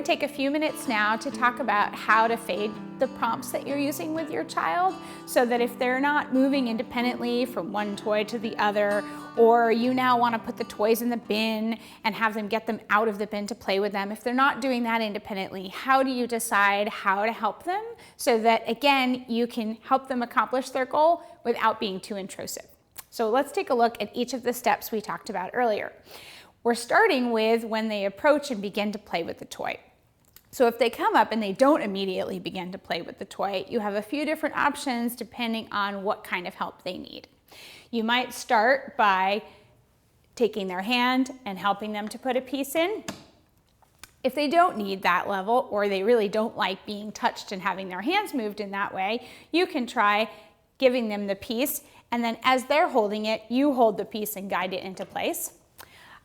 to take a few minutes now to talk about how to fade the prompts that you're using with your child, so that if they're not moving independently from one toy to the other, or you now want to put the toys in the bin and have them get them out of the bin to play with them, if they're not doing that independently, how do you decide how to help them so that, again, you can help them accomplish their goal without being too intrusive? So let's take a look at each of the steps we talked about earlier. We're starting with when they approach and begin to play with the toy. So if they come up and they don't immediately begin to play with the toy, you have a few different options depending on what kind of help they need. You might start by taking their hand and helping them to put a piece in. If they don't need that level, or they really don't like being touched and having their hands moved in that way, you can try giving them the piece, and then as they're holding it, you hold the piece and guide it into place.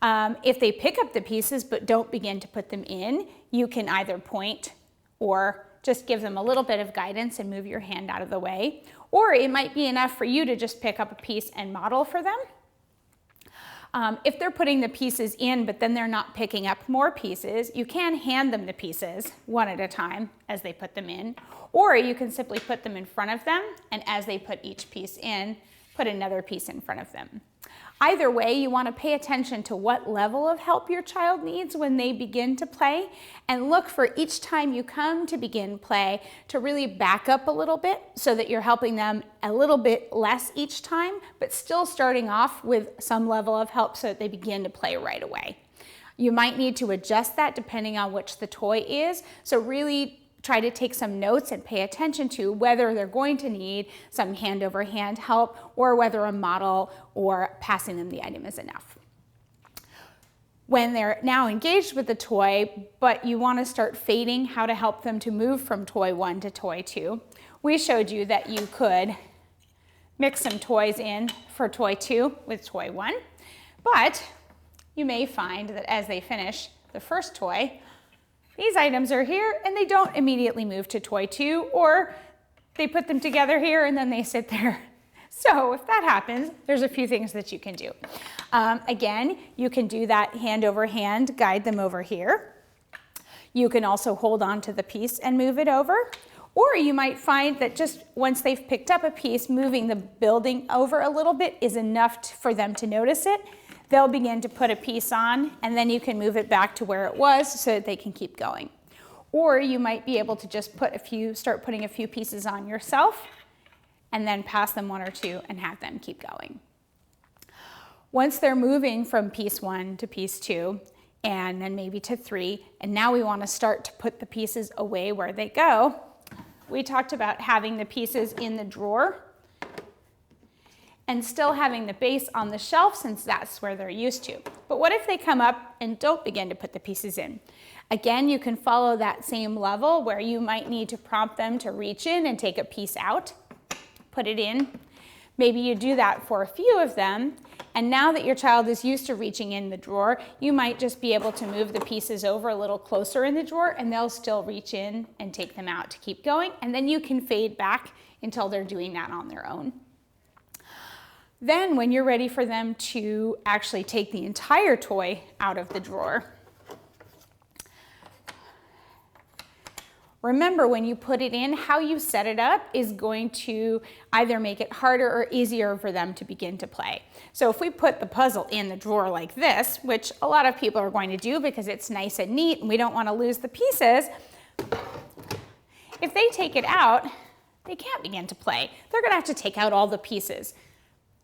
If they pick up the pieces but don't begin to put them in, you can either point or just give them a little bit of guidance and move your hand out of the way. Or it might be enough for you to just pick up a piece and model for them. If they're putting the pieces in but then they're not picking up more pieces, you can hand them the pieces one at a time as they put them in. Or you can simply put them in front of them, and as they put each piece in, put another piece in front of them. Either way, you want to pay attention to what level of help your child needs when they begin to play, and look for each time you come to begin play to really back up a little bit so that you're helping them a little bit less each time, but still starting off with some level of help so that they begin to play right away. You might need to adjust that depending on which the toy is, so really try to take some notes and pay attention to whether they're going to need some hand over hand help, or whether a model or passing them the item is enough. When they're now engaged with the toy, but you want to start fading how to help them to move from toy 1 to toy 2, we showed you that you could mix some toys in for toy 2 with toy 1, but you may find that as they finish the first toy, these items are here and they don't immediately move to toy 2, or they put them together here and then they sit there. So if that happens, there's a few things that you can do. Again, you can do that hand over hand, guide them over here. You can also hold on to the piece and move it over. Or you might find that just once they've picked up a piece, moving the building over a little bit is enough for them to notice it. They'll begin to put a piece on, and then you can move it back to where it was so that they can keep going. Or you might be able to just start putting a few pieces on yourself, and then pass them 1 or 2 and have them keep going. Once they're moving from piece 1 to piece 2, and then maybe to 3, and now we want to start to put the pieces away where they go, we talked about having the pieces in the drawer and still having the base on the shelf, since that's where they're used to. But what if they come up and don't begin to put the pieces in? Again, you can follow that same level where you might need to prompt them to reach in and take a piece out, put it in. Maybe you do that for a few of them, and now that your child is used to reaching in the drawer, you might just be able to move the pieces over a little closer in the drawer, and they'll still reach in and take them out to keep going, and then you can fade back until they're doing that on their own. Then when you're ready for them to actually take the entire toy out of the drawer, remember when you put it in, how you set it up is going to either make it harder or easier for them to begin to play. So if we put the puzzle in the drawer like this, which a lot of people are going to do because it's nice and neat and we don't want to lose the pieces, if they take it out, they can't begin to play. They're going to have to take out all the pieces.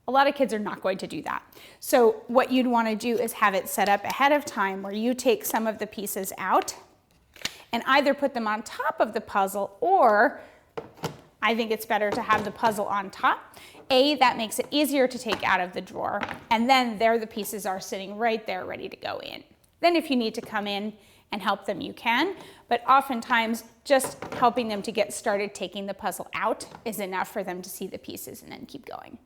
A lot of kids are not going to do that. So what you'd want to do is have it set up ahead of time where you take some of the pieces out and either put them on top of the puzzle, or I think it's better to have the puzzle on top. That makes it easier to take out of the drawer, and then there the pieces are sitting right there ready to go in. Then if you need to come in and help them, you can, but oftentimes just helping them to get started taking the puzzle out is enough for them to see the pieces and then keep going.